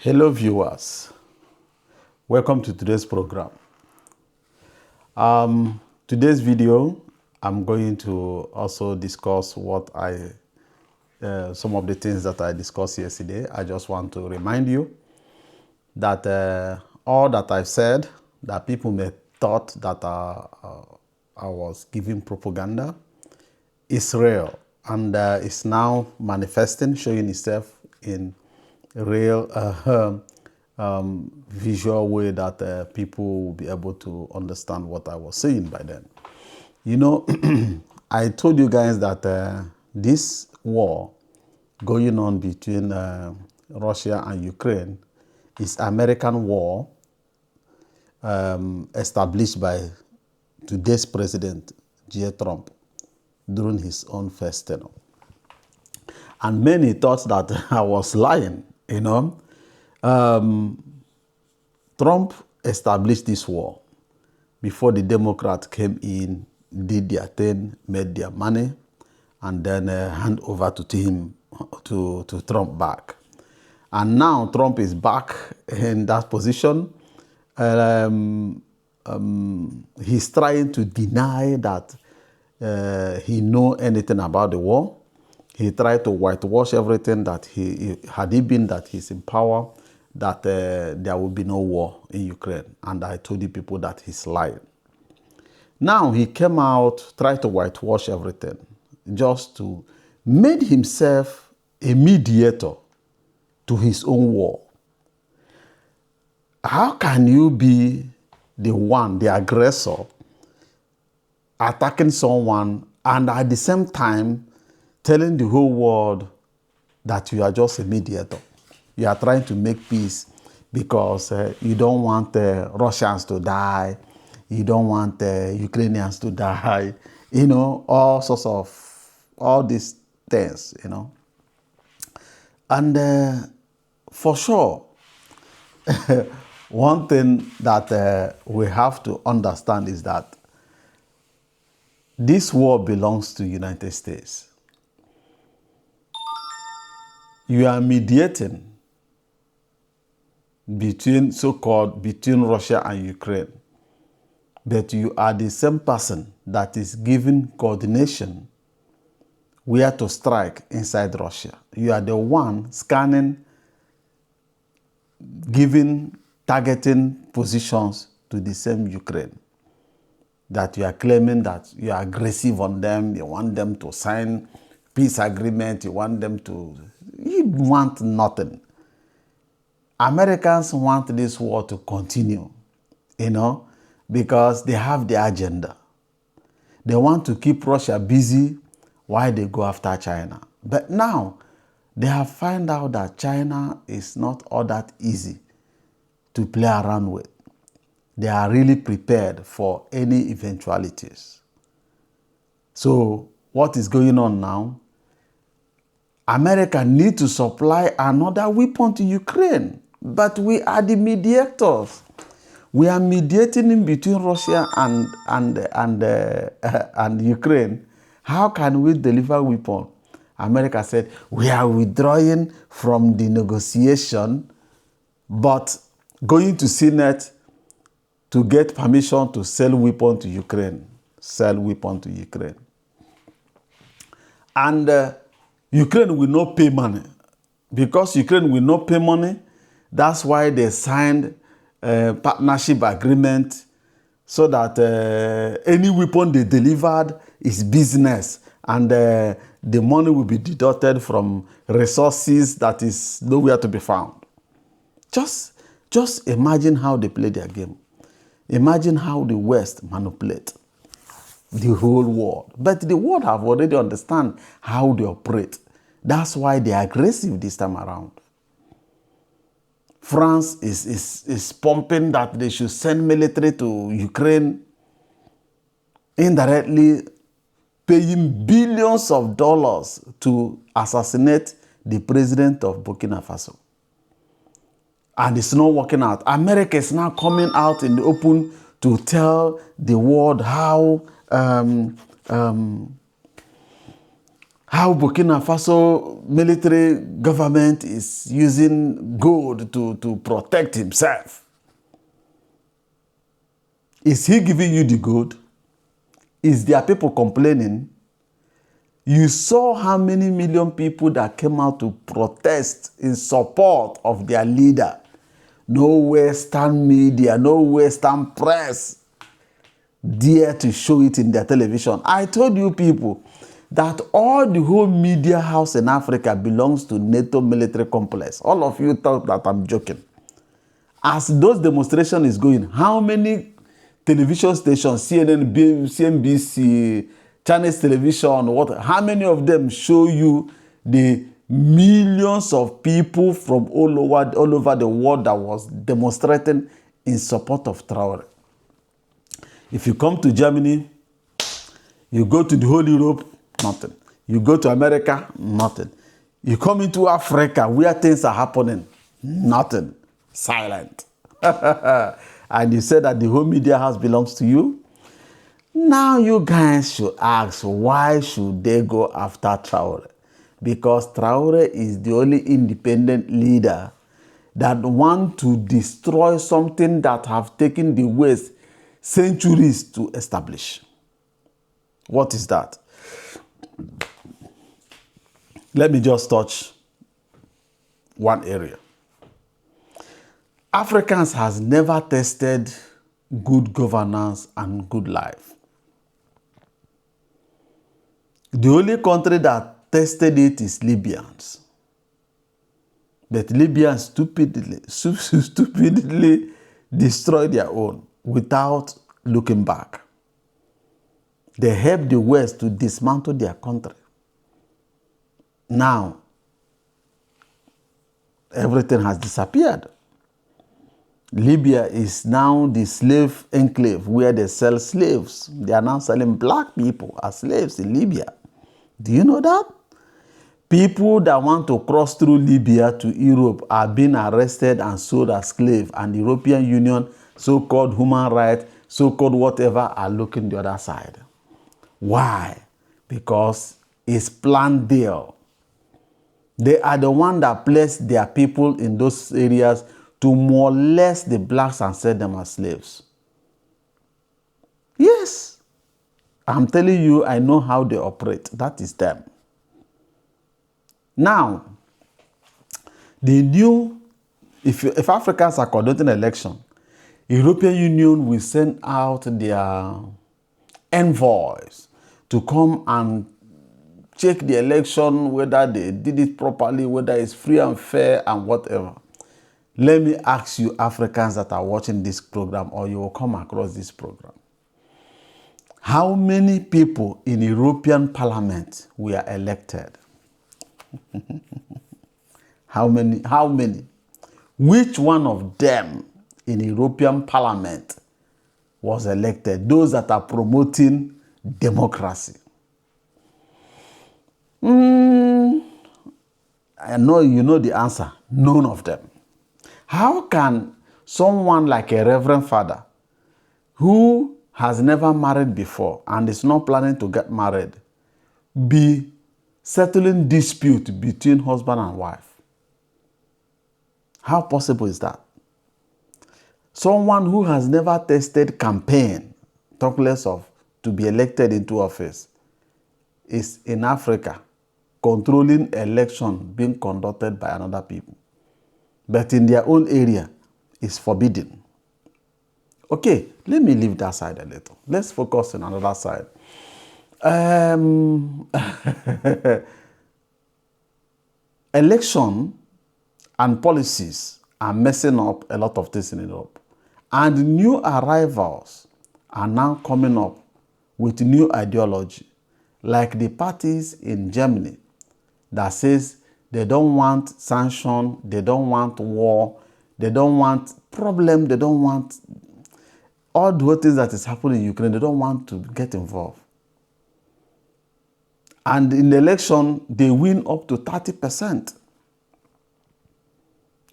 Hello viewers, welcome to today's program. Today's video, I'm going to also discuss some of the things that I discussed yesterday. I just want to remind you that all that I've said, that people may thought that I was giving propaganda, is real and is now manifesting, showing itself in real visual way that people will be able to understand what I was saying by then. You know, I told you guys that this war going on between Russia and Ukraine is American war established by today's president, Trump, during his own first tenure. And many thought that I was lying, you know. Trump established this war before the Democrats came in, did their thing, made their money, and then hand over to him, to Trump back. And now Trump is back in that position. He's trying to deny that he know anything about the war. He tried to whitewash everything that had he been that he's in power, that there will be no war in Ukraine. And I told you people that he's lying. Now he came out, tried to whitewash everything, just to make himself a mediator to his own war. How can you be the one, the aggressor, attacking someone, and at the same time telling the whole world that you are just a mediator? You are trying to make peace because you don't want Russians to die. You don't want Ukrainians to die. You know, all sorts of, all these things, you know. And for sure, one thing that we have to understand is that this war belongs to the United States. You are mediating between, so-called, between Russia and Ukraine, but you are the same person that is giving coordination where to strike inside Russia. You are the one scanning, giving, targeting positions to the same Ukraine, that you are claiming that you are aggressive on them, you want them to sign peace agreement, you want them to, you want nothing. Americans want this war to continue, you know, because they have the agenda. They want to keep Russia busy while they go after China. But now, they have found out that China is not all that easy to play around with. They are really prepared for any eventualities. So, what is going on now? America needs to supply another weapon to Ukraine. But we are the mediators. We are mediating in between Russia and Ukraine. How can we deliver weapon? America said, we are withdrawing from the negotiation, but going to Senate to get permission to sell weapon to Ukraine. Sell weapon to Ukraine. And Ukraine will not pay money. Because Ukraine will not pay money, that's why they signed a partnership agreement so that any weapon they delivered is business, and the money will be deducted from resources that is nowhere to be found. Just imagine how they play their game. Imagine how the West manipulate the whole world. But the world have already understand how they operate. That's why they are aggressive this time around. France is pumping that they should send military to Ukraine, indirectly paying billions of dollars to assassinate the president of Burkina Faso. And it's not working out. America is now coming out in the open to tell the world how how Burkina Faso military government is using gold to protect himself. Is he giving you the gold? Is there people complaining? You saw how many million people that came out to protest in support of their leader. No Western media, no Western press dare to show it in their television. I told you people that all the whole media house in Africa belongs to NATO military complex. All of you thought that I'm joking. As those demonstrations is going, how many television stations, CNN, CNBC, Chinese television, how many of them show you the millions of people from all over the world that was demonstrating in support of Traore? If you come to Germany, you go to the whole Europe, nothing. You go to America, nothing. You come into Africa where things are happening, nothing. Silent. And you say that the whole media house belongs to you? Now you guys should ask, why should they go after Traore? Because Traore is the only independent leader that want to destroy something that have taken the West centuries to establish. What is that? Let me just touch one area. Africans has never tested good governance and good life. The only country that tested it is Libyans. But Libyans stupidly destroyed their own without looking back. They helped the West to dismantle their country. Now, everything has disappeared. Libya is now the slave enclave where they sell slaves. They are now selling black people as slaves in Libya. Do you know that? People that want to cross through Libya to Europe are being arrested and sold as slaves, and the European Union, so-called human rights, so-called whatever, are looking the other side. Why? Because it's planned deal. They are the one that placed their people in those areas to molest the blacks and sell them as slaves. Yes. I'm telling you, I know how they operate. That is them. Now, they knew if Africans are conducting an election, European Union will send out their envoys to come and check the election, whether they did it properly, whether it's free and fair and whatever. Let me ask you, Africans that are watching this program, or you will come across this program. How many people in European Parliament were elected? How many? How many? Which one of them in European Parliament was elected? Those that are promoting democracy. I know you know the answer. None of them. How can someone like a Reverend Father who has never married before and is not planning to get married be settling dispute between husband and wife? How possible is that? Someone who has never tested campaign, talk less of to be elected into office, is in Africa controlling election being conducted by another people. But in their own area, it's forbidden. Okay, let me leave that side a little. Let's focus on another side. Election and policies are messing up a lot of things in Europe. And new arrivals are now coming up with new ideology, like the parties in Germany that says they don't want sanction, they don't want war, they don't want problem, they don't want all the things that is happening in Ukraine, they don't want to get involved. And in the election, they win up to 30%.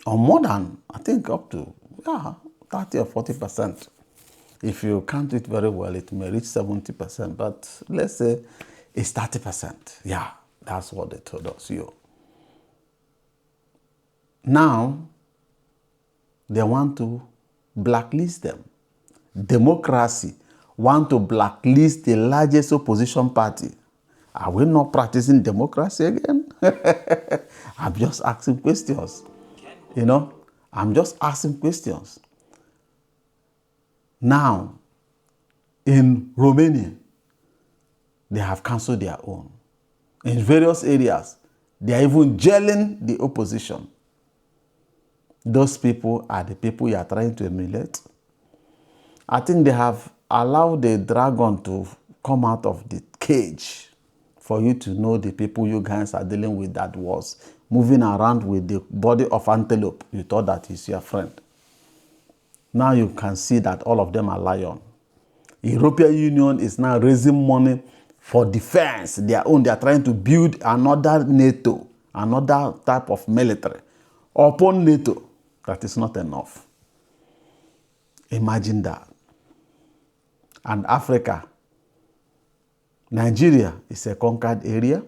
Or more than, I think up to 30 or 40%. If you count it very well, it may reach 70%. But let's say it's 30%. Yeah, That's what they told us. Now, they want to blacklist them. Democracy want to blacklist the largest opposition party. Are we not practicing democracy again? I'm just asking questions. I'm just asking questions. Now, in Romania, they have cancelled their own. In various areas, they are even jailing the opposition. Those people are the people you are trying to emulate. I think they have allowed the dragon to come out of the cage for you to know the people you guys are dealing with that was moving around with the body of antelope. You thought that is your friend. Now you can see that all of them are lion. European Union is now raising money for defense, their own. They are trying to build another NATO, another type of military. Upon NATO, that is not enough. Imagine that. And Africa, Nigeria is a conquered area.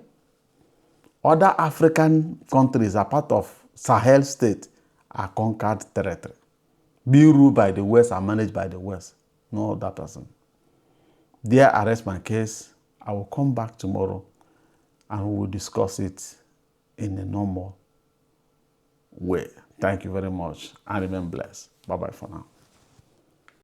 Other African countries are part of Sahel state are conquered territory. Being ruled by the West and managed by the West. No other person. There, I rest my case. I will come back tomorrow and we will discuss it in a normal way. Thank you very much and remain blessed. Bye-bye for now.